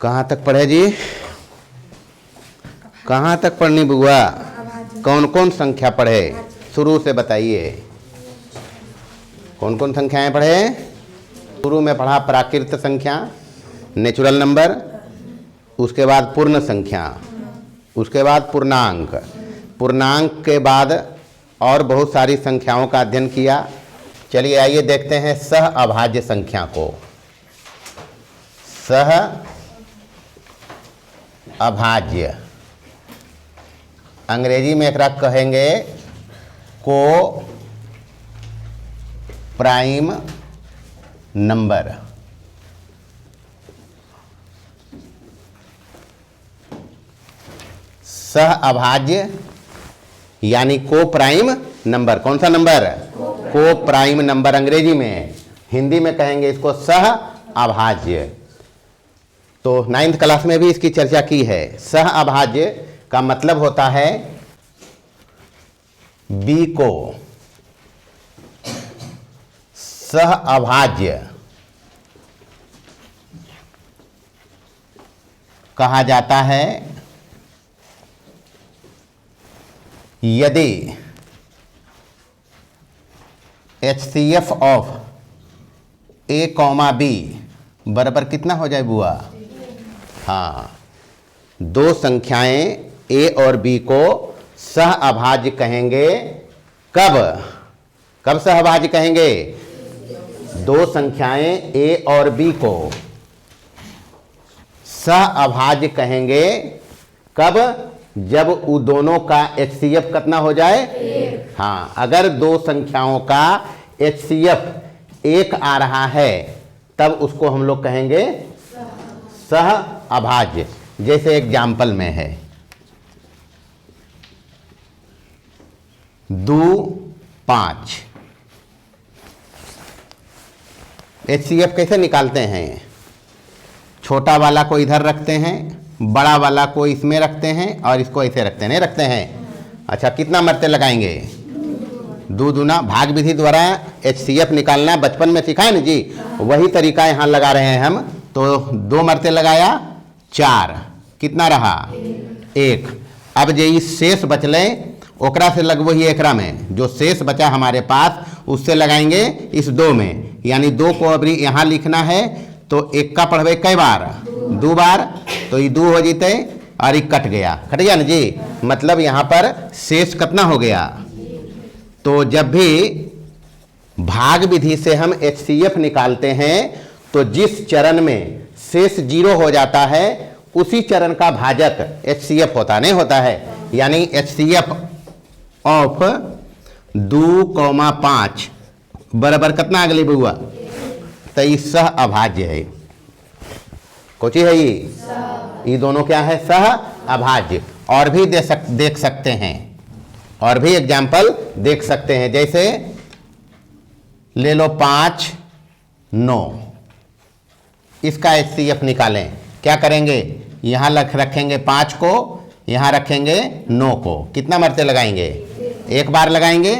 कहाँ तक पढ़े जी? कहाँ तक पढ़नी बुआ? कौन कौन संख्या पढ़े शुरू से बताइए। कौन कौन संख्याएं पढ़े? शुरू में पढ़ा प्राकृत संख्या, नेचुरल नंबर, उसके बाद पूर्ण संख्या, उसके बाद पूर्णांक, पूर्णांक के बाद और बहुत सारी संख्याओं का अध्ययन किया। चलिए आइए देखते हैं सह अभाज्य संख्या को। सह अभाज्य अंग्रेजी में एकरा कहेंगे को प्राइम नंबर। सह अभाज्य यानी को प्राइम नंबर। कौन सा नंबर? को प्राइम नंबर अंग्रेजी में। हिंदी में कहेंगे इसको सह अभाज्य। तो 9th क्लास में भी इसकी चर्चा की है। सह अभाज्य का मतलब होता है बी को सह अभाज्य कहा जाता है यदि HCF ऑफ A, B बराबर कितना हो जाए बुआ? हाँ, दो संख्याएं A और B को सह अभाज्य कहेंगे। कब कब सह अभाज्य कहेंगे? दो संख्याएं A और B को सह अभाज्य कहेंगे कब? जब उन दोनों का HCF कितना हो जाए? हाँ, अगर दो संख्याओं का HCF 1 आ रहा है तब उसको हम लोग कहेंगे सह अभाज्य। जैसे एग्जाम्पल में है 2, 5। HCF कैसे निकालते हैं? छोटा वाला को इधर रखते हैं, बड़ा वाला को इसमें रखते हैं और इसको ऐसे रखते हैं, नहीं रखते हैं? अच्छा, कितना मरते लगाएंगे? 2 दूना। भाग विधि द्वारा HCF निकालना बचपन में सिखाए ना जी, वही तरीका यहाँ लगा रहे हैं हम। तो 2 मरते लगाया 4, कितना रहा? 1। अब जो शेष बचले ओकरा से लगभग ही एकरा में जो शेष बचा हमारे पास उससे लगाएंगे इस 2 में, यानी 2 को अभी यहाँ लिखना है तो 1 का पढ़वे कई बार? 2 बार। तो ये 2 हो जीते और ये कट गया ना जी। मतलब यहाँ पर शेष कितना हो गया? तो जब भी भाग विधि से हम HCF निकालते हैं तो जिस चरण में शेष 0 हो जाता है उसी चरण का भाजक HCF होता नहीं होता है। यानी HCF ऑफ 2, 5 बराबर कितना अगली बुआ? तो ये सह अभाज्य है। कोची है ये दोनों क्या है? सह अभाज्य। और भी देख सकते हैं, और भी एग्जाम्पल देख सकते हैं। जैसे ले लो 5, 9, इसका HCF निकालें। क्या करेंगे? यहाँ रखेंगे 5 को, यहाँ रखेंगे 9 को। कितना मरते लगाएंगे? 1 बार लगाएंगे।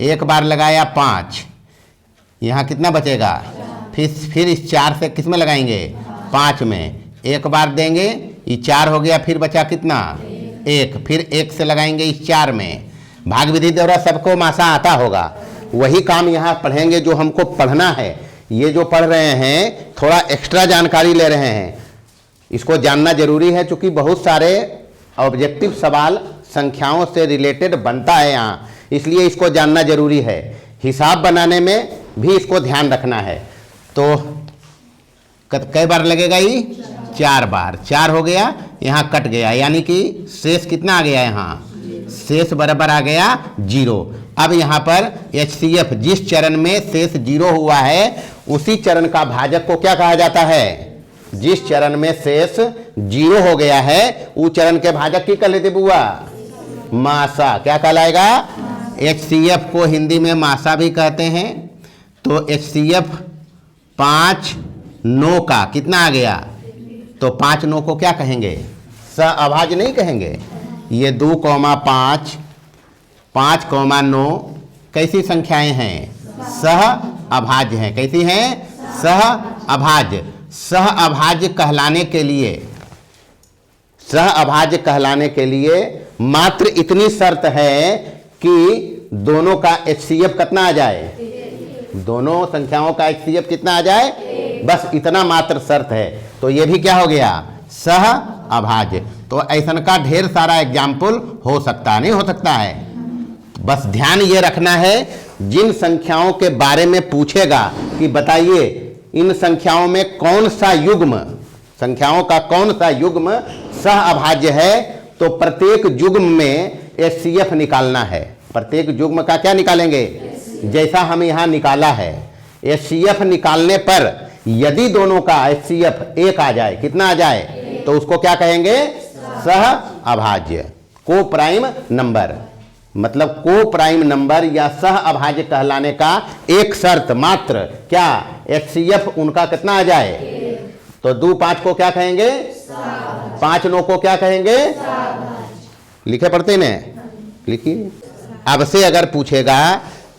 1 बार लगाया 5, यहाँ कितना बचेगा? फिर इस 4 से किस में लगाएंगे? 5 में। 1 बार देंगे, ये 4 हो गया, फिर बचा कितना? 1। फिर 1 से लगाएंगे इस 4 में। भाग विधि द्वारा सबको मासा आता होगा, वही काम यहाँ पढ़ेंगे जो हमको पढ़ना है। ये जो पढ़ रहे हैं थोड़ा एक्स्ट्रा जानकारी ले रहे हैं, इसको जानना जरूरी है, क्योंकि बहुत सारे ऑब्जेक्टिव सवाल संख्याओं से रिलेटेड बनता है यहाँ, इसलिए इसको जानना जरूरी है। हिसाब बनाने में भी इसको ध्यान रखना है। तो कई बार लगेगा ये? 4 बार। 4 हो गया, यहाँ कट गया, यानी कि शेष कितना आ गया? यहाँ शेष बराबर आ गया 0। अब यहाँ पर HCF जिस चरण में शेष 0 हुआ है उसी चरण का भाजक को क्या कहा जाता है? जिस चरण में शेष 0 हो गया है उस चरण के भाजक की कर लेते बुआ? मासा। क्या कहलाएगा? HCF को हिंदी में मासा भी कहते हैं। तो HCF 5, 9 का कितना आ गया? तो 5, 9 को क्या कहेंगे? सह अभाज्य नहीं कहेंगे। ये 2, 5, 5, 9 कैसी संख्याएं हैं? सह अभाज्य हैं। कैसी हैं? सह अभाज्य। सह अभाज्य कहलाने के लिए, सह अभाज्य कहलाने के लिए मात्र इतनी शर्त है कि दोनों का HCF कितना आ जाए, दोनों संख्याओं का HCF कितना आ जाए, बस इतना मात्र शर्त है। तो ये भी क्या हो गया, सह अभाज्य। तो ऐसा का ढेर सारा एग्जाम्पल हो सकता है, नहीं हो सकता है। बस ध्यान ये रखना है, जिन संख्याओं के बारे में पूछेगा कि बताइए इन संख्याओं में कौन सा युग्म, संख्याओं का कौन सा युग्म सह अभाज्य है, तो प्रत्येक युग्म में HCF निकालना है। प्रत्येक युग्म का क्या निकालेंगे, जैसा हम यहां निकाला है। HCF निकालने पर यदि दोनों का HCF 1 आ जाए, कितना आ जाए, तो उसको क्या कहेंगे, सह अभाज्य, को प्राइम नंबर। मतलब को प्राइम नंबर या सह अभाज्य कहलाने का एक शर्त मात्र क्या, HCF उनका कितना आ जाए। तो 2 5 को क्या कहेंगे, 5 9 को क्या कहेंगे, लिखे पढ़ते ने, लिखिए। अब से अगर पूछेगा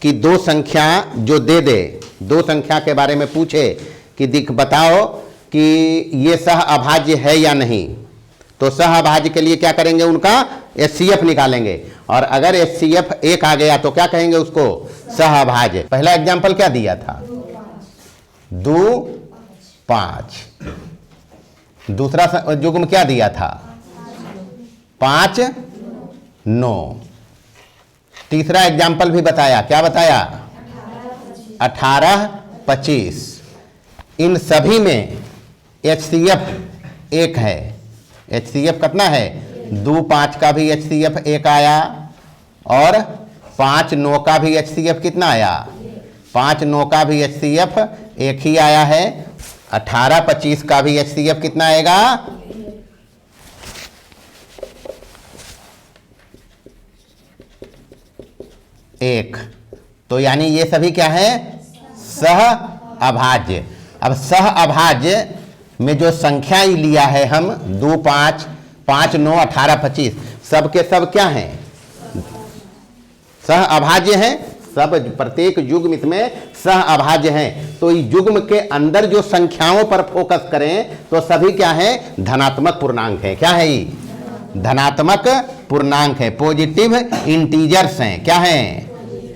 कि दो संख्या जो दे, दो संख्या के बारे में पूछे कि दिख बताओ कि ये सह अभाज्य है या नहीं, तो सह अभाज्य के लिए क्या करेंगे, उनका HCF निकालेंगे। और अगर HCF 1 आ गया तो क्या कहेंगे उसको, सह अभाज्य। पहला एग्जाम्पल क्या दिया था, 2 5। दूसरा युग्म क्या दिया था, 5 9। तीसरा एग्जाम्पल भी बताया, क्या बताया, 18 25। इन सभी में HCF 1 है। HCF कितना है, 2 5 का भी HCF 1 आया और 5 9 का भी HCF कितना आया, 5 9 का भी HCF 1 ही आया है। 18 25 का भी HCF कितना आएगा, 1। तो यानी ये सभी क्या है, सह अभाज्य। अब सह अभाज्य में जो संख्या लिया है हम 2 5 5 9 18 25, सब के सब क्या हैं, सह अभाज्य हैं। सब प्रत्येक युग्म इसमें सह अभाज्य हैं। तो युग्म के अंदर जो संख्याओं पर फोकस करें तो सभी क्या हैं, धनात्मक पूर्णांक हैं। क्या है ये, धनात्मक पूर्णांक है, पॉजिटिव इंटीजर्स हैं। क्या हैं,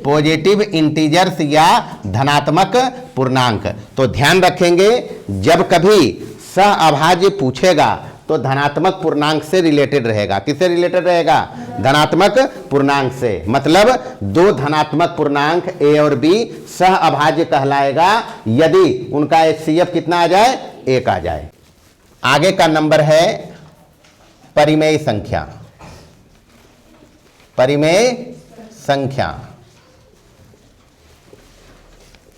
पॉजिटिव इंटीजर्स या धनात्मक पूर्णांक। तो ध्यान रखेंगे, जब कभी सह अभाज्य पूछेगा तो धनात्मक पूर्णांक से रिलेटेड रहेगा। किससे रिलेटेड रहेगा, धनात्मक पूर्णांक से। मतलब दो धनात्मक पूर्णांक A और B सह अभाज्य कहलाएगा यदि उनका HCF कितना आ जाए, 1 आ जाए। आगे का नंबर है परिमेय संख्या। परिमेय संख्या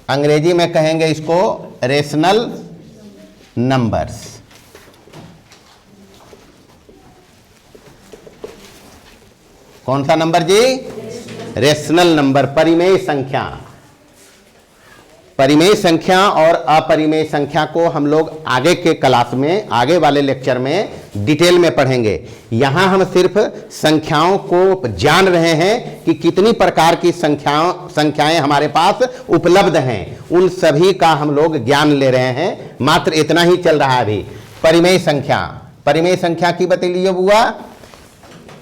अंग्रेजी में कहेंगे इसको रेशनल नंबर्स। कौन सा नंबर जी, रेशनल नंबर, परिमेय संख्या। परिमेय संख्या और अपरिमेय संख्या को हम लोग आगे के क्लास में, आगे वाले लेक्चर में डिटेल में पढ़ेंगे। यहां हम सिर्फ संख्याओं को जान रहे हैं कि कितनी प्रकार की संख्याएं हमारे पास उपलब्ध हैं, उन सभी का हम लोग ज्ञान ले रहे हैं। मात्र इतना ही चल रहा है अभी। परिमेय संख्या, परिमेय संख्या की बतलिए बुआ,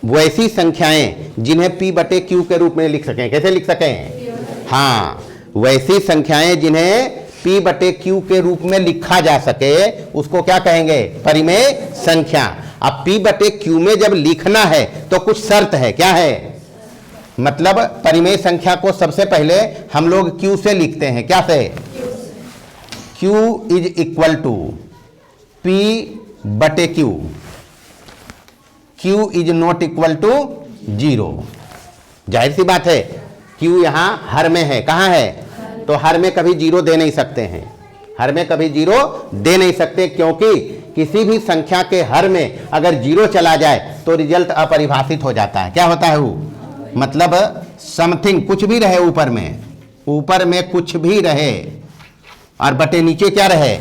वैसी संख्याएं जिन्हें P/Q के रूप में लिख सकें। कैसे लिख सकें, हाँ, वैसी संख्याएं जिन्हें P/Q के रूप में लिखा जा सके उसको क्या कहेंगे, परिमेय संख्या। अब P/Q में जब लिखना है तो कुछ शर्त है। क्या है, मतलब परिमेय संख्या को सबसे पहले हम लोग Q से लिखते हैं। क्या से, Q is equal to P/Q। Q is not equal to 0। जाहिर सी बात है, Q यहाँ हर में है। कहाँ है, तो हर में कभी 0 दे नहीं सकते हैं। हर में कभी 0 दे नहीं सकते, क्योंकि किसी भी संख्या के हर में अगर 0 चला जाए तो रिजल्ट अपरिभाषित हो जाता है। क्या होता है वो, मतलब समथिंग, कुछ भी रहे ऊपर में कुछ भी रहे और बटे नीचे क्या रहे,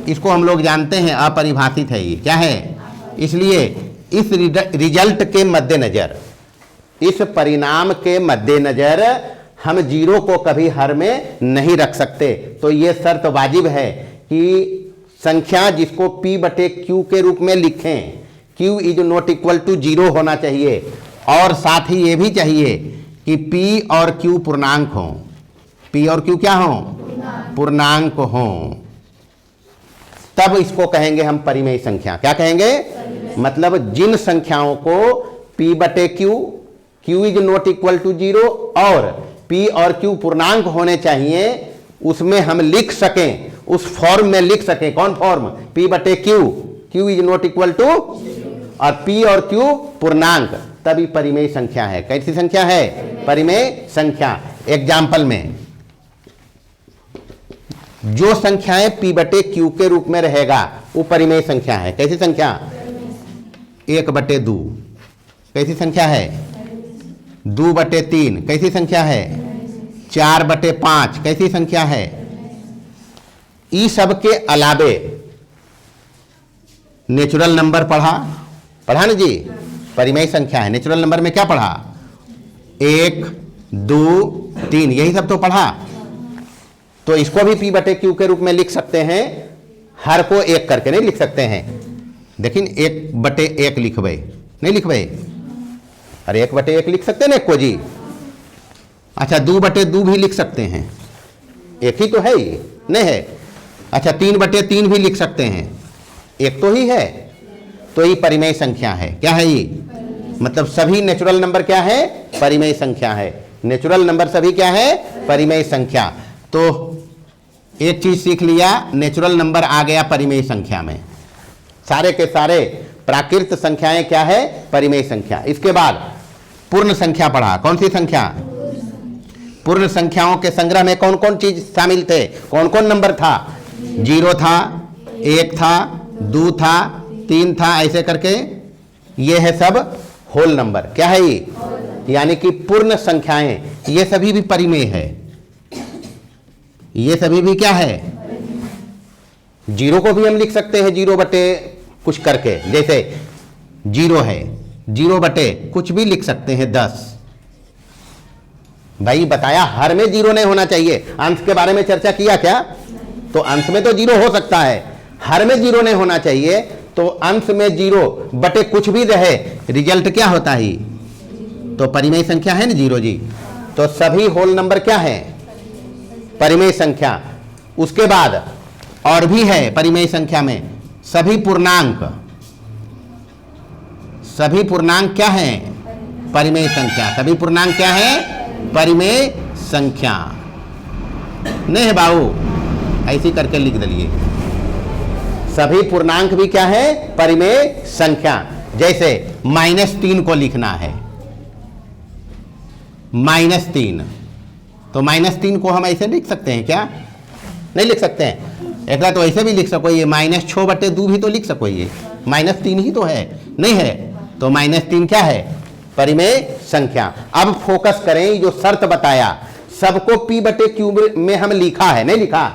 इसको हम लोग जानते हैं अपरिभाषित है ये। क्या है, इसलिए इस रिजल्ट के मद्देनजर, इस परिणाम के मद्देनजर हम 0 को कभी हर में नहीं रख सकते। तो ये शर्त वाजिब है कि संख्या जिसको p बटे q के रूप में लिखें, q is not equal to 0 होना चाहिए, और साथ ही ये भी चाहिए कि p और q पूर्णांक हो। p और q क्या हो? पूर्णांक हो। तब इसको कहेंगे हम परिमेय संख्या। क्या कहेंगे? मतलब जिन संख्याओं को p बटे q is not equal to 0 और p और q पूर्णांक होने चाहिए, उसमें हम लिख सकें, उस फॉर्म में लिख सकें। कौन फॉर्म? p बटे q is not equal to, और p और q पूर्णांक, तभी परिमेय संख्या है। कैसी संख्या है? परिमेय संख्या। एग्जाम्पल में जो संख्याएं p बटे q के रूप में रहेगा वो परिमेय संख्या है। कैसी संख्या? 1/2 कैसी संख्या है? 2/3 कैसी संख्या है? 4/5 कैसी संख्या है? इस सब के अलावे नेचुरल नंबर पढ़ा ना जी, परिमेय संख्या है। नेचुरल नंबर में क्या पढ़ा? 1, 2, 3, यही सब तो पढ़ा। तो इसको भी p बटे q के रूप में लिख सकते हैं, हर को एक करके नहीं लिख सकते हैं। लेकिन 1/1 लिखबे, नहीं लिखबे? अरे 1/1 लिख सकते हैं ना को जी। अच्छा 2/2 भी लिख सकते हैं, एक ही तो है ये, नहीं है? अच्छा 3/3 भी लिख सकते हैं, एक तो ही है। तो ये परिमेय संख्या है। क्या है ये? मतलब सभी नेचुरल नंबर क्या है? परिमेय संख्या है। नेचुरल नंबर सभी क्या है? परिमेय संख्या। तो एक चीज सीख लिया, नेचुरल नंबर आ गया परिमेय संख्या में। सारे के सारे प्राकृत संख्याएं क्या है? परिमेय संख्या। इसके बाद पूर्ण संख्या पढ़ा। कौन सी संख्या? पूर्ण संख्याओं के संग्रह में कौन कौन चीज शामिल थे? कौन कौन नंबर था? 0 था, 1 था, 2 था, 3 था, ऐसे करके ये है सब होल नंबर। क्या है ये? यानी कि पूर्ण संख्याएं, ये सभी भी परिमेय है। ये सभी भी क्या है? 0 को भी हम लिख सकते हैं 0 बटे कुछ करके, जैसे 0 है, 0 बटे कुछ भी लिख सकते हैं 10। भाई बताया हर में 0 नहीं होना चाहिए। अंश के बारे में चर्चा किया क्या? तो अंश में तो 0 हो सकता है, हर में 0 नहीं होना चाहिए। तो अंश में 0 बटे कुछ भी रहे, रिजल्ट क्या होता है? तो परिमेय संख्या है ना 0 जी। तो सभी होल नंबर क्या है? परिमेय संख्या। उसके बाद और भी है परिमेय संख्या में सभी पूर्णांक। सभी पूर्णांक क्या है? परिमेय संख्या। सभी पूर्णांक क्या है? परिमेय संख्या। नहीं है बाबू? ऐसी करके लिख दलिए। सभी पूर्णांक भी क्या है? परिमेय संख्या। जैसे -3 को लिखना है, -3, तो -3 को हम ऐसे लिख सकते हैं क्या? नहीं लिख सकते हैं। एक तो ऐसे भी लिख सको, ये -6/2 भी तो लिख सको, ये -3 ही तो है, नहीं है? तो -3 क्या है? परिमेय संख्या। अब फोकस करें, जो शर्त बताया सबको p बटे q में हम लिखा है, नहीं लिखा?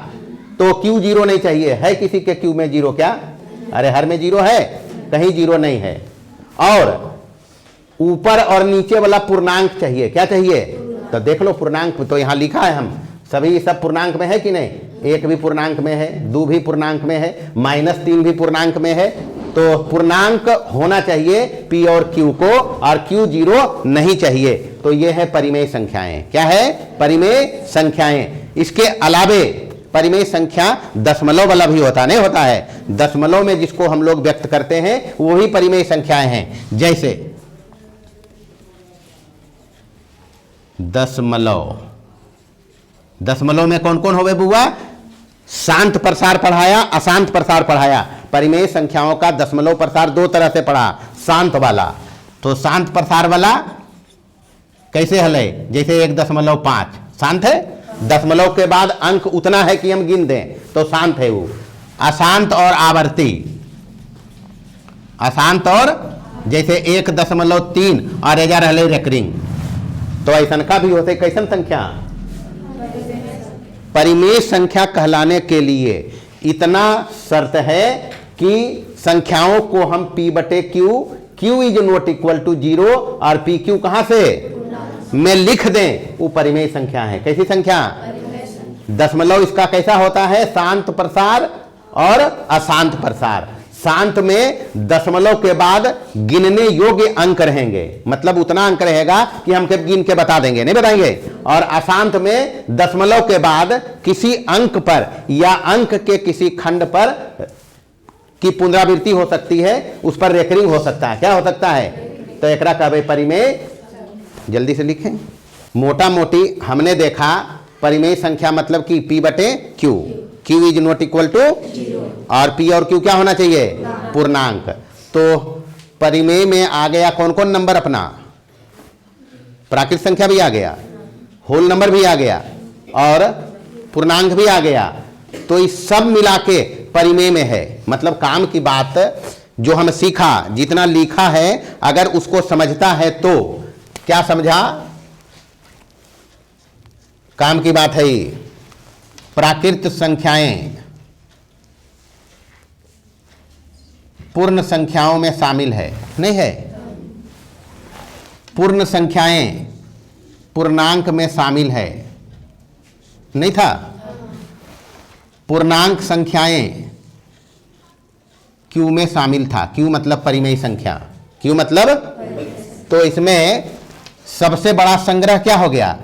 तो q 0 नहीं चाहिए। है किसी के q में 0 क्या? अरे हर में 0 है, कहीं 0 नहीं है। और ऊपर और नीचे वाला पूर्णांक चाहिए। क्या चाहिए? तो देख लो पूर्णांक तो यहाँ लिखा है, हम सभी सब पूर्णांक में है कि नहीं? 1 भी पूर्णांक में है, 2 भी पूर्णांक में है, -3 भी पूर्णांक में है। तो पूर्णांक होना चाहिए p और q को, और q 0 नहीं चाहिए। तो ये है परिमेय संख्याएं। क्या है? परिमेय संख्याएं। इसके अलावे परिमेय संख्या दशमलव वाला भी होता नहीं होता है? दशमलव में जिसको हम लोग व्यक्त करते हैं वो ही परिमेय संख्याएं हैं। जैसे दशमलव। दशमलव में कौन कौन होवे बुआ? शांत प्रसार पढ़ाया, अशांत प्रसार पढ़ाया। परिमेय संख्याओं का दशमलव प्रसार 2 तरह से पढ़ा। शांत वाला, तो शांत प्रसार वाला कैसे हल है? जैसे 1.5 शांत है, दशमलव के बाद अंक उतना है कि हम गिन दें तो शांत है वो। अशांत और आवर्ती। अशांत और जैसे 1.3 और 11 हले रेकरिंग, तो ऐसा का भी होते। कैसन संख्या? परिमेय संख्या कहलाने के लिए इतना शर्त है कि संख्याओं को हम p बटे q is not equal to 0 और p q कहां से में लिख दें, वो परिमेय संख्या है। कैसी संख्या? दशमलव इसका कैसा होता है? शांत प्रसार और अशांत प्रसार। शांत में दशमलव के बाद गिनने योग्य अंक रहेंगे, मतलब उतना अंक रहेगा कि हम गिन के बता देंगे, नहीं बताएंगे। और अशांत में दशमलव के बाद किसी अंक पर या अंक के किसी खंड पर की पुनरावृत्ति हो सकती है, उस पर रेकरिंग हो सकता है। क्या हो सकता है? तो एकरा कहबे परिमेय। जल्दी से लिखें। मोटा मोटी हमने देखा परिमेय संख्या मतलब कि P बटे Q, Q is not equal to, और P और Q क्या होना चाहिए? पूर्णांक। तो परिमेय में आ गया कौन कौन नंबर अपना? प्राकृत संख्या भी आ गया, होल नंबर भी आ गया और पूर्णांक भी आ गया। तो इस सब मिला के परिमेय में है। मतलब काम की बात जो हम सीखा, जितना लिखा है, अगर उसको समझता है तो क्या समझा? काम की बात है ये। प्राकृत संख्याएं पूर्ण संख्याओं में शामिल है, नहीं है? पूर्ण संख्याएं पूर्णांक में शामिल है, नहीं था? पूर्णांक संख्याएं Q में शामिल था। Q मतलब परिमेय संख्या, Q मतलब, तो इसमें सबसे बड़ा संग्रह क्या हो गया?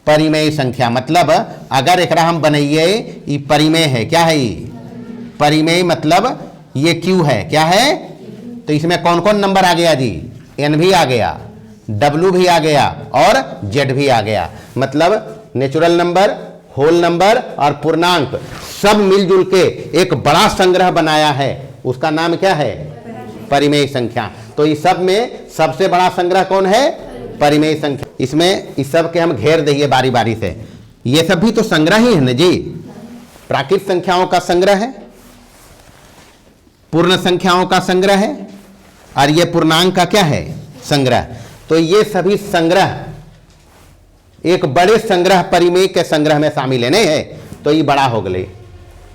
परिमेय संख्या। मतलब अगर एकरा हम बनाइए, ये परिमेय है। क्या है ये? परिमेय। मतलब ये Q है। क्या है? तो इसमें कौन कौन नंबर आ गया जी? N भी आ गया, W भी आ गया और Z भी आ गया। मतलब नेचुरल नंबर, होल नंबर और पूर्णांक सब मिलजुल के एक बड़ा संग्रह बनाया है। उसका नाम क्या है? परिमेय संख्या। तो इस सब में सबसे बड़ा संग्रह कौन है? परिमेय संख्या। इसमें इस सब के हम घेर देंगे बारी बारी से। ये सब भी तो संग्रह ही है ना जी। प्राकृत संख्याओं का संग्रह है, पूर्ण संख्याओं का संग्रह है, और ये पूर्णांक का क्या है? संग्रह। तो ये सभी संग्रह एक बड़े संग्रह परिमेय के संग्रह में शामिल है, नहीं है? तो ये बड़ा हो गए।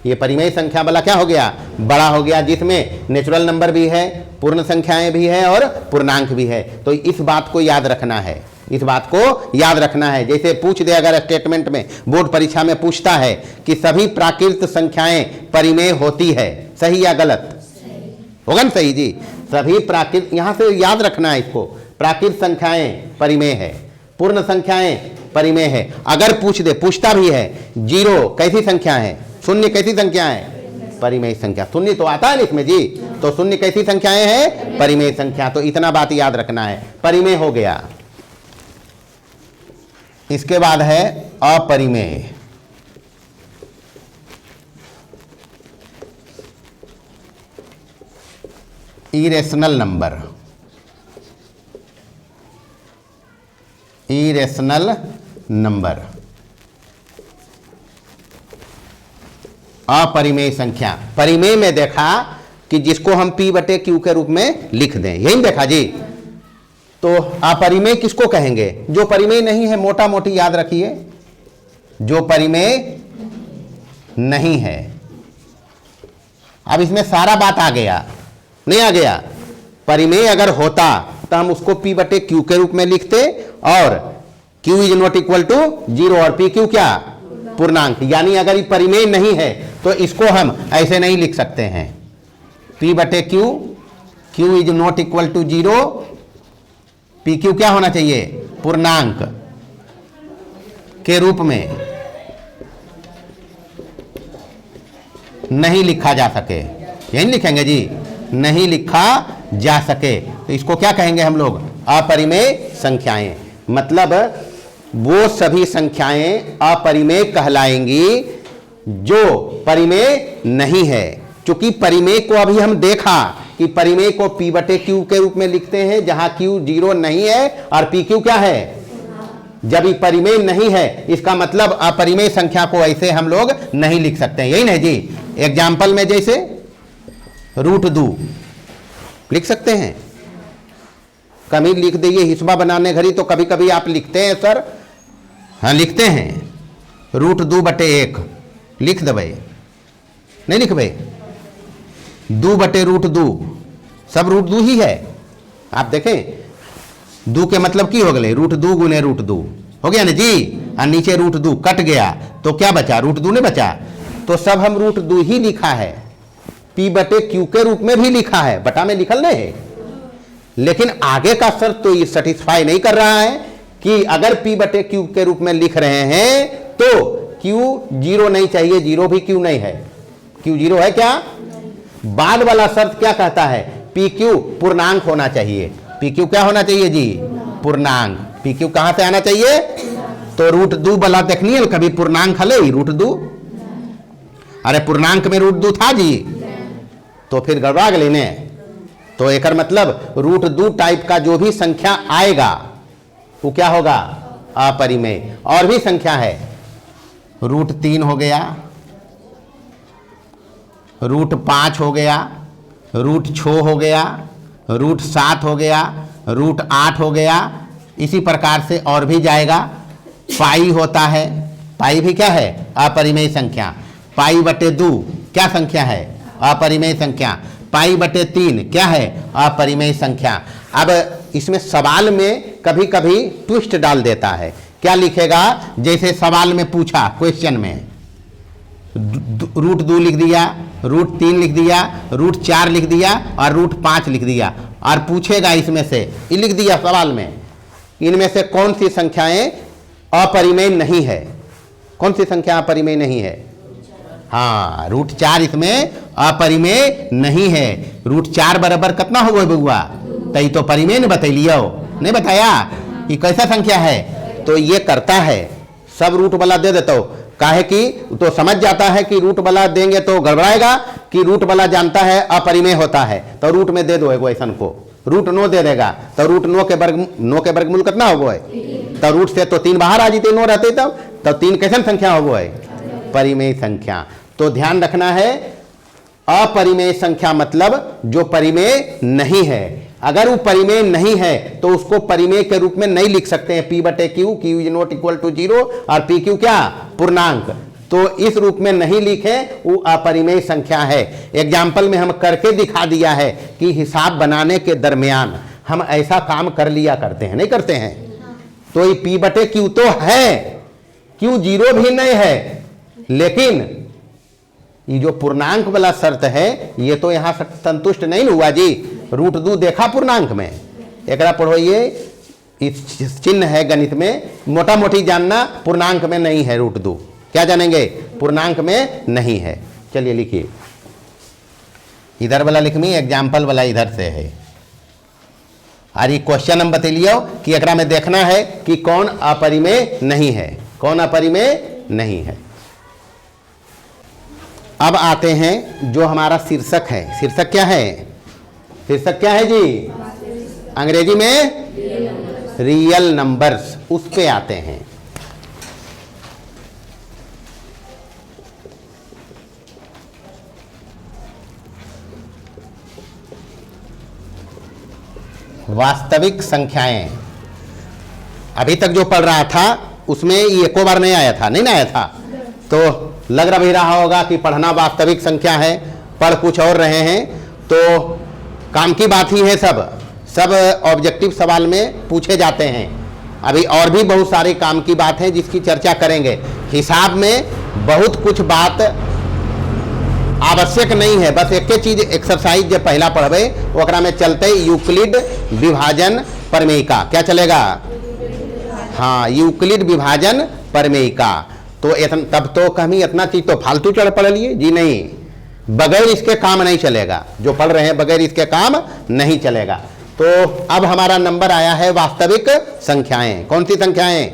ये परिमेय संख्या वाला क्या हो गया? बड़ा हो गया, जिसमें नेचुरल नंबर भी है, पूर्ण संख्याएं भी है और पूर्णांक भी है। तो इस बात को याद रखना है, इस बात को याद रखना है। जैसे पूछ दे अगर स्टेटमेंट में, बोर्ड परीक्षा में पूछता है कि सभी प्राकृत संख्याएं परिमेय होती है, सही या गलत? होगा ना सही जी। सभी प्राकृत, यहां से याद रखना है इसको, प्राकृत संख्याएं परिमेय है, पूर्ण संख्याएं परिमेय है। अगर पूछ दे, पूछता भी है, 0 कैसी संख्या है? शून्य कैसी संख्या है? परिमेय संख्या। शून्य तो आता है ना इसमें जी। तो शून्य कैसी संख्याएं हैं? परिमेय संख्या। तो इतना बात याद रखना है। परिमेय हो गया। इसके बाद है अपरिमेय। इरेशनल नंबर, इरेशनल नंबर, अपरिमेय संख्या। परिमेय में देखा कि जिसको हम P बटे Q के रूप में लिख दें, यही देखा जी। तो अपरिमेय किसको कहेंगे? जो परिमेय नहीं है, मोटा मोटी याद रखिए, जो परिमेय नहीं है। अब इसमें सारा बात आ गया, नहीं आ गया? परिमेय अगर होता तो हम उसको P बटे Q के रूप में लिखते, और Q is not equal to 0 और PQ क्या? पूर्णांक। यानी अगर ये परिमेय नहीं है तो इसको हम ऐसे नहीं लिख सकते हैं। P बटे Q, Q is not equal to 0, PQ क्या होना चाहिए? पूर्णांक के रूप में नहीं लिखा जा सके। यही लिखेंगे जी, नहीं लिखा जा सके। तो इसको क्या कहेंगे हम लोग? अपरिमेय संख्याएं। मतलब वो सभी संख्याएं अपरिमेय कहलाएंगी जो परिमेय नहीं है। चूंकि परिमेय को अभी हम देखा कि परिमेय को P बटे Q के रूप में लिखते हैं, जहां Q 0 नहीं है और PQ क्या है? जब ये परिमेय नहीं है, इसका मतलब अपरिमेय संख्या को ऐसे हम लोग नहीं लिख सकते। यही नहीं जी। एग्जाम्पल में जैसे √2 लिख सकते हैं, कमी लिख दिए हिस्बा बनाने घड़ी। तो कभी कभी आप लिखते हैं सर, हाँ लिखते हैं √2 बटे 1 लिख देवे, नहीं लिखबे? 2 बटे √2 सब √2 ही है। आप देखें 2 के मतलब की हो गए? √2 गुने √2 हो गया ना जी। और नीचे √2 कट गया तो क्या बचा? √2 नहीं बचा। तो सब हम रूट 2 ही लिखा है, P बटे Q के रूप में भी लिखा है, बटा में लिखल नहीं है। लेकिन आगे का शर्त तो ये सेटिस्फाई नहीं कर रहा है कि अगर P बटे Q के रूप में लिख रहे हैं तो Q 0 नहीं चाहिए, 0 भी Q नहीं है। Q 0 है क्या? बाद वाला शर्त क्या कहता है? PQ पूर्णांक होना चाहिए। PQ क्या होना चाहिए जी? पूर्णांक। PQ कहां से आना चाहिए? तो रूट 2 वाला देखनी है कभी पूर्णांक हले रूट 2? अरे पूर्णांक में रूट 2 था जी, तो फिर गड़बड़ा गए ने। तो एक मतलब रूट 2 टाइप का जो भी संख्या आएगा वो क्या होगा? अपरिमेय। और भी संख्या है, रूट 3 हो गया, रूट 5 हो गया, रूट 6 हो गया, रूट 7 हो गया, रूट 8 हो गया, इसी प्रकार से और भी जाएगा। पाई होता है, पाई भी क्या है? अपरिमेय संख्या। पाई बटे 2 क्या संख्या है? अपरिमेय संख्या। पाई बटे 3 क्या है? अपरिमेय संख्या। अब इसमें सवाल में कभी कभी ट्विस्ट डाल देता है। क्या लिखेगा? जैसे सवाल में पूछा, क्वेश्चन में रूट 2 लिख दिया, रूट 3 लिख दिया, रूट 4 लिख दिया और रूट 5 लिख दिया, और पूछेगा इसमें से, ये लिख दिया सवाल में, इनमें से कौन सी संख्याएं अपरिमेय नहीं है? कौन सी संख्या अपरिमेय नहीं है? हाँ, रूट 4 इसमें अपरिमेय नहीं है। रूट 4 बराबर कितना हो गया बउआ? तई तो परिमेय ने बतैलियो, नहीं बताया? ये कैसा संख्या है? तो ये करता है, सब रूट वाला दे देता हो, काहे कि तो समझ जाता है कि रूट वाला देंगे तो गड़बड़ाएगा, कि रूट वाला जानता है अपरिमेय होता है, तो रूट में दे दो एगो ऐसा को। रूट 9 दे देगा तो रूट 9 के वर्गमूल कितना हो गए? तो रूट से तो 3 बाहर आ जाते, 9 रहते तब, तो 3 कैसन संख्या हो गए? परिमेय संख्या। तो ध्यान रखना है, अपरिमेय संख्या मतलब जो परिमेय नहीं है। अगर वो परिमेय नहीं है तो उसको परिमेय के रूप में नहीं लिख सकते हैं। P बटे Q, Q is not equal to 0 और PQ क्या? पूर्णांक। तो इस रूप में नहीं लिखे, वो अपरिमेय संख्या है। एग्जाम्पल में हम करके दिखा दिया है कि हिसाब बनाने के दरमियान हम ऐसा काम कर लिया करते हैं, नहीं करते हैं? तो ये P बटे Q तो है, Q 0 भी नहीं है, लेकिन ये जो पूर्णांक वाला शर्त है ये तो यहां संतुष्ट नहीं हुआ जी। रूट 2 देखा पूर्णांक में, एक पढ़ो, ये चिन्ह है गणित में, मोटा मोटी जानना, पूर्णांक में नहीं है रूट 2। क्या जानेंगे? पूर्णांक में नहीं है। चलिए लिखिए, इधर वाला लिखमी, एग्जाम्पल वाला इधर से है। और ये क्वेश्चन हम बतलियो कि एकरा में देखना है कि कौन अपरिमेय नहीं है, कौन अपरिमेय नहीं है। अब आते हैं जो हमारा शीर्षक है। शीर्षक क्या है? शीर्षक क्या है जी? अंग्रेजी में रियल नंबर्स, उस पे आते हैं। वास्तविक संख्याएं। अभी तक जो पढ़ रहा था उसमें ये एको बार नहीं आया था, नहीं ना आया था, तो लग रहा भी रहा होगा कि पढ़ना वास्तविक संख्या है, पढ़ कुछ और रहे हैं। तो काम की बात ही है, सब ऑब्जेक्टिव सवाल में पूछे जाते हैं। अभी और भी बहुत सारे काम की बात है जिसकी चर्चा करेंगे। हिसाब में बहुत कुछ बात आवश्यक नहीं है, बस एक चीज एक्सरसाइज जब पहला पढ़बे ओकरा में चलते यूक्लिड विभाजन प्रमेयिका। क्या चलेगा? हाँ, यूक्लिड विभाजन प्रमेयिका। तो तब तो कहीं इतना चीज तो फालतू चढ़ पढ़ लिए जी, नहीं, बगैर इसके काम नहीं चलेगा। जो पढ़ रहे हैं बगैर इसके काम नहीं चलेगा। तो अब हमारा नंबर आया है वास्तविक संख्याएं। कौन सी संख्याएं?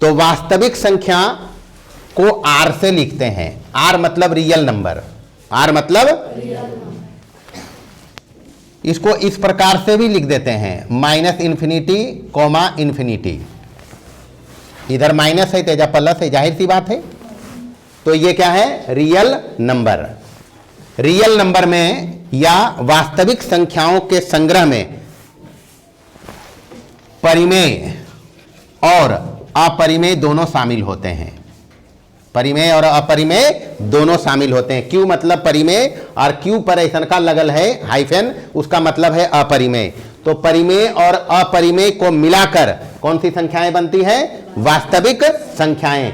तो वास्तविक संख्या को R से लिखते हैं। R मतलब रियल नंबर, R मतलब इसको इस प्रकार से भी लिख देते हैं, -∞, ∞। इधर माइनस है तेजा प्लस है, जाहिर सी बात है। तो ये क्या है? Real number. रियल नंबर में या वास्तविक संख्याओं के संग्रह में परिमेय और अपरिमेय दोनों शामिल होते हैं। परिमेय और अपरिमेय दोनों शामिल होते हैं। क्यू मतलब परिमेय और क्यू पर ऐसा का लगल है हाइफन, उसका मतलब है अपरिमेय। तो परिमेय और अपरिमेय को मिलाकर कौन सी संख्याएं बनती है? वास्तविक संख्याएं।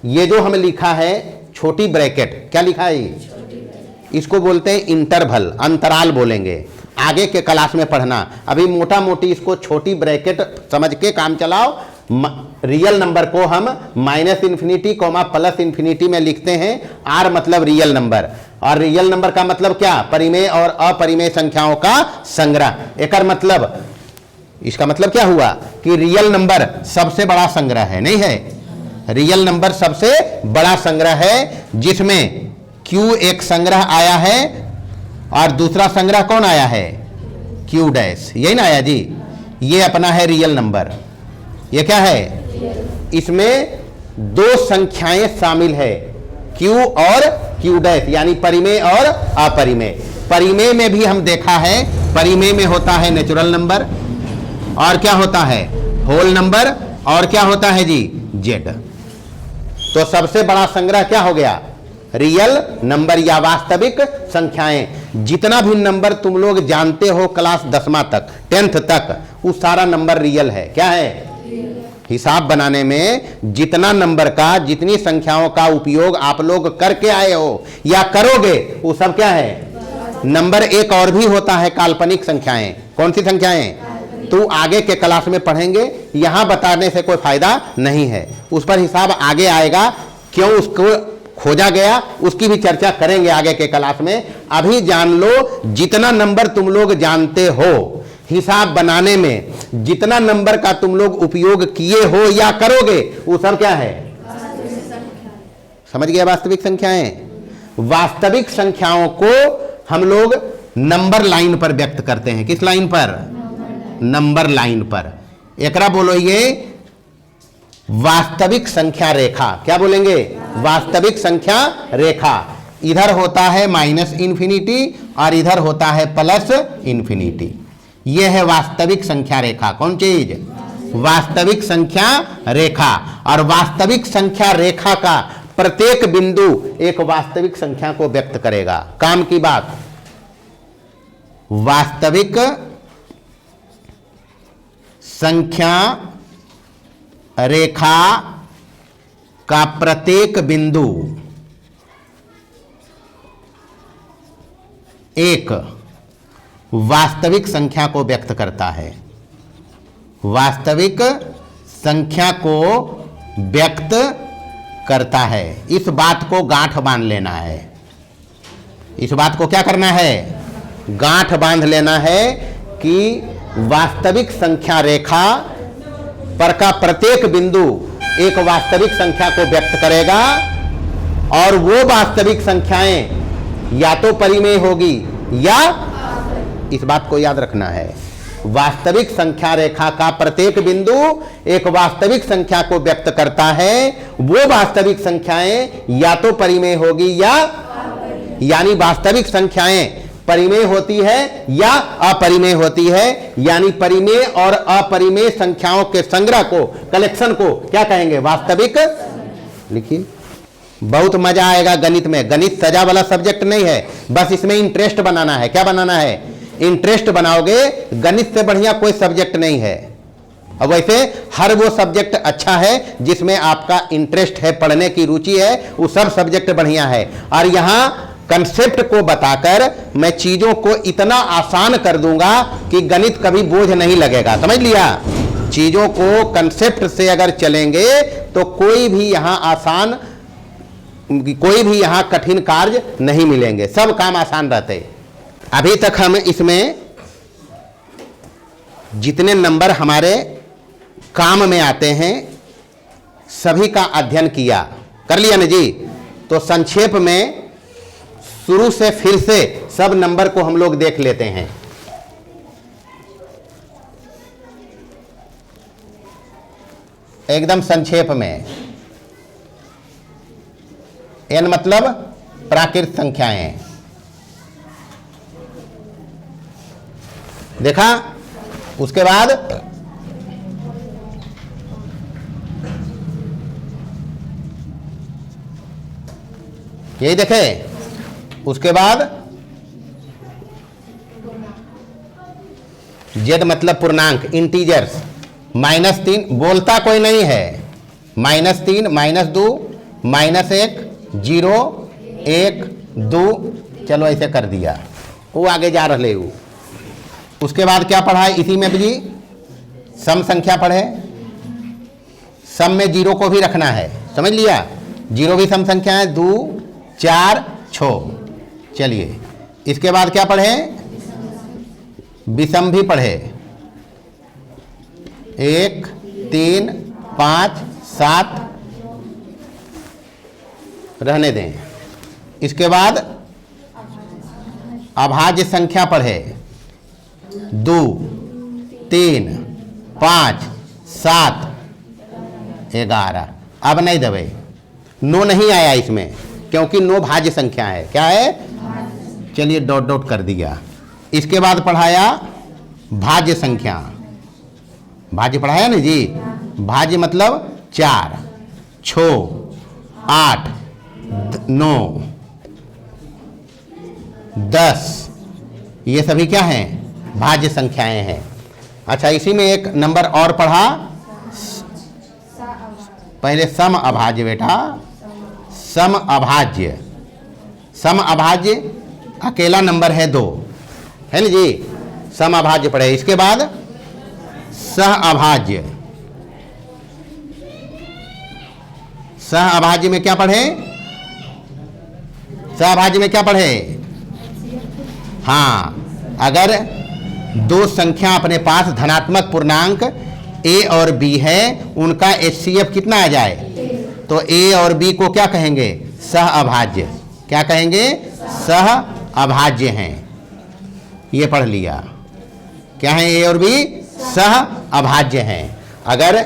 ये जो हम लिखा है छोटी ब्रैकेट, क्या लिखा है, इसको बोलते हैं इंटरवल, अंतराल बोलेंगे। आगे के क्लास में पढ़ना, अभी मोटा मोटी इसको छोटी ब्रैकेट समझ के काम चलाओ। रियल नंबर को हम -∞, प्लस इन्फिनिटी में लिखते हैं। आर मतलब रियल नंबर, और रियल नंबर का मतलब क्या, परिमेय और अपरिमेय संख्याओं का संग्रह। एकर मतलब, इसका मतलब क्या हुआ कि रियल नंबर सबसे बड़ा संग्रह है, नहीं है, रियल नंबर सबसे बड़ा संग्रह है, जिसमें Q एक संग्रह आया है और दूसरा संग्रह कौन आया है, Q डैश, यही ना आया जी। ये अपना है रियल नंबर, ये क्या है, इसमें दो संख्याएं शामिल है, Q और Q डैश, यानी परिमेय और अपरिमेय। परिमेय में भी हम देखा है, परिमेय में होता है नेचुरल नंबर, और क्या होता है, होल नंबर, और क्या होता है जी, जेड। तो सबसे बड़ा संग्रह क्या हो गया, रियल नंबर या वास्तविक संख्याएं। जितना भी नंबर तुम लोग जानते हो क्लास 10वां तक, 10th तक, वो सारा नंबर रियल है। क्या है, हिसाब बनाने में जितना नंबर का, जितनी संख्याओं का उपयोग आप लोग करके आए हो या करोगे, वो सब क्या है, नंबर। एक और भी होता है काल्पनिक संख्याएं। कौन सी संख्याएं, तो आगे के क्लास में पढ़ेंगे, यहां बताने से कोई फायदा नहीं है, उस पर हिसाब आगे आएगा, क्यों उसको खोजा गया उसकी भी चर्चा करेंगे आगे के क्लास में। अभी जान लो, जितना नंबर तुम लोग जानते हो हिसाब बनाने में, जितना नंबर का तुम लोग उपयोग किए हो या करोगे, वो सब क्या है, समझ गया, वास्तविक संख्याएं। वास्तविक संख्याओं को हम लोग नंबर लाइन पर व्यक्त करते हैं। किस लाइन पर, नंबर लाइन पर। एकरा बोलो ये वास्तविक संख्या रेखा। क्या बोलेंगे, वास्तविक संख्या रेखा। इधर होता है -∞ और इधर होता है +∞। यह है वास्तविक संख्या रेखा। कौन चीज, वास्तविक संख्या रेखा। और वास्तविक संख्या रेखा का प्रत्येक बिंदु एक वास्तविक संख्या को व्यक्त करेगा। काम की बात, वास्तविक संख्या रेखा का प्रत्येक बिंदु एक वास्तविक संख्या को व्यक्त करता है। वास्तविक संख्या को व्यक्त करता है। इस बात को गांठ बांध लेना है। इस बात को क्या करना है, गांठ बांध लेना है कि वास्तविक संख्या रेखा पर का प्रत्येक बिंदु एक वास्तविक संख्या को व्यक्त करेगा, और वो वास्तविक संख्याएं या तो परिमेय होगी या, इस बात को याद रखना है, वास्तविक संख्या रेखा का प्रत्येक बिंदु एक वास्तविक संख्या को व्यक्त करता है। वो वास्तविक संख्याएं या तो परिमेय होगी या, यानी वास्तविक संख्याएं परिमेय होती है या अपरिमेय होती है, यानी परिमेय और अपरिमेय संख्याओं के संग्रह को, कलेक्शन को क्या कहेंगे, वास्तविक। लिखिए, बहुत मजा आएगा गणित में। गणित सजा वाला सब्जेक्ट नहीं है, बस इसमें इंटरेस्ट बनाना है। क्या बनाना है, इंटरेस्ट बनाओगे, गणित से बढ़िया कोई सब्जेक्ट नहीं है। और वैसे हर वो सब्जेक्ट अच्छा है जिसमें आपका इंटरेस्ट है, पढ़ने की रुचि है, वो सब सब्जेक्ट बढ़िया है। और यहां कंसेप्ट को बताकर मैं चीजों को इतना आसान कर दूंगा कि गणित कभी बोझ नहीं लगेगा। समझ लिया, चीजों को कंसेप्ट से अगर चलेंगे तो कोई भी यहां आसान, कोई भी यहां कठिन कार्य नहीं मिलेंगे, सब काम आसान रहते। अभी तक हम इसमें जितने नंबर हमारे काम में आते हैं सभी का अध्ययन किया, कर लिया ना जी। तो संक्षेप में शुरू से फिर से सब नंबर को हम लोग देख लेते हैं। एकदम संक्षेप में। n मतलब प्राकृत संख्याएं, देखा। उसके बाद यही देखे। उसके बाद z मतलब पूर्णांक, इंटीजर्स। -3 बोलता कोई नहीं है, -3, -2, -1, 0 1 2, चलो ऐसे कर दिया, वो आगे जा रहे हो। उसके बाद क्या पढ़ा है इसी में भी? सम संख्या पढ़े। सम में 0 को भी रखना है, समझ लिया? 0 भी सम संख्या है, 2 4 6। चलिए इसके बाद क्या पढ़े? विषम भी पढ़े। 1 3 5 7 रहने दें। इसके बाद अभाज्य संख्या पढ़े। 2 3 5 7 11। अब नहीं दबे, नो नहीं आया इसमें क्योंकि नो भाज्य संख्या है। क्या है? चलिए डॉट डॉट कर दिया। इसके बाद पढ़ाया भाज्य संख्या। भाज्य पढ़ाया ना जी? भाज्य मतलब 4 6 8 9 10, ये सभी क्या हैं? भाज्य संख्याएं हैं। अच्छा इसी में एक नंबर और पढ़ा, पहले सम अभाज्य बेटा, सम अभाज्य। सम अभाज्य अकेला नंबर है 2, है ना जी? सम अभाज्य पढ़े। इसके बाद सह अभाज्य। सह अभाज्य में क्या पढ़े? सह अभाज्य में क्या पढ़े? हाँ, अगर दो संख्या अपने पास धनात्मक पूर्णांक a और b है, उनका HCF कितना आ जाए तो a और b को क्या कहेंगे? सह अभाज्य। क्या कहेंगे? सह अभाज्य हैं। ये पढ़ लिया। क्या है a और b? सह अभाज्य हैं। अगर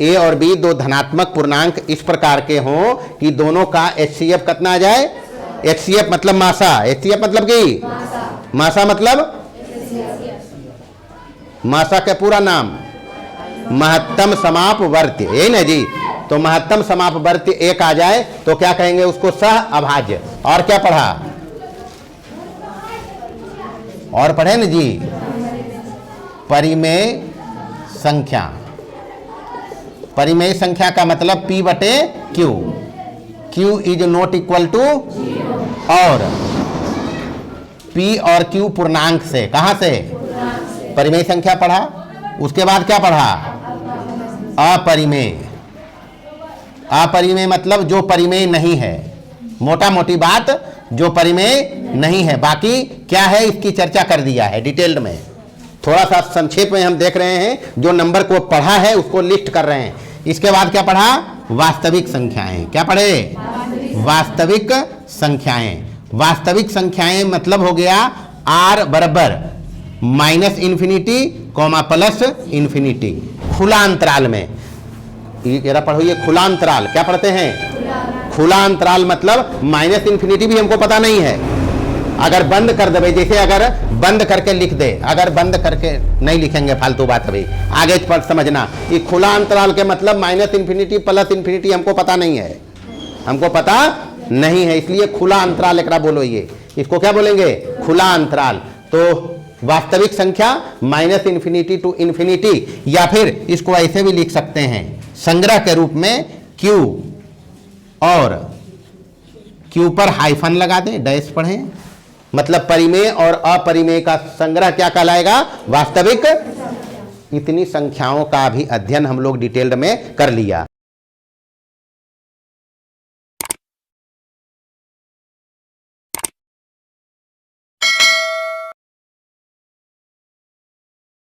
a और b दो धनात्मक पूर्णांक इस प्रकार के हों कि दोनों का HCF कितना आ जाए? HCF मतलब मासा। HCF मतलब की मासा मतलब मासा का पूरा नाम महत्तम समापवर्त्य, यही ना जी? तो महत्तम समापवर्त्य 1 आ जाए तो क्या कहेंगे? उसको सह अभाज्य। और क्या पढ़ा? और पढ़े ना जी? परिमेय संख्या। परिमेय संख्या का मतलब P बटे Q। Q is not equal to, और P और Q पूर्णांक से। कहां से? परिमेय संख्या पढ़ा। उसके बाद क्या पढ़ा? अपरिमेय। अपरिमेय मतलब जो परिमेय नहीं है। मोटा मोटी बात, जो परिमेय नहीं है। बाकी क्या है इसकी चर्चा कर दिया है डिटेल्ड में। थोड़ा सा संक्षेप में हम देख रहे हैं, जो नंबर को पढ़ा है उसको लिस्ट कर रहे हैं। इसके बाद क्या पढ़ा? वास्तविक संख्याएं। क्या पढ़े? वास्तविक संख्याएं। वास्तविक संख्याएं मतलब हो गया r बराबर -इन्फिनिटी, प्लस इन्फिनिटी, खुला अंतराल में। ये कह रहा पढ़ो, ये खुला अंतराल। क्या पढ़ते हैं? खुला अंतराल मतलब -इन्फिनिटी भी हमको पता नहीं है। अगर बंद कर दे, जैसे अगर बंद करके लिख दे, अगर बंद करके नहीं लिखेंगे, फालतू बात। अभी आगे पर समझना, ये खुला अंतराल के मतलब -इन्फिनिटी प्लस इन्फिनिटी हमको पता नहीं है। हमको पता नहीं है, इसलिए खुला अंतराल एकरा बोलो। ये इसको क्या बोलेंगे? खुला अंतराल। तो वास्तविक संख्या -इन्फिनिटी टू इन्फिनिटी, या फिर इसको ऐसे भी लिख सकते हैं संग्रह के रूप में Q, और Q पर हाइफन लगा दें, डैश पढ़ें। मतलब परिमेय और अपरिमेय का संग्रह क्या कहलाएगा? वास्तविक। इतनी संख्याओं का भी अध्ययन हम लोग डिटेल्ड में कर लिया।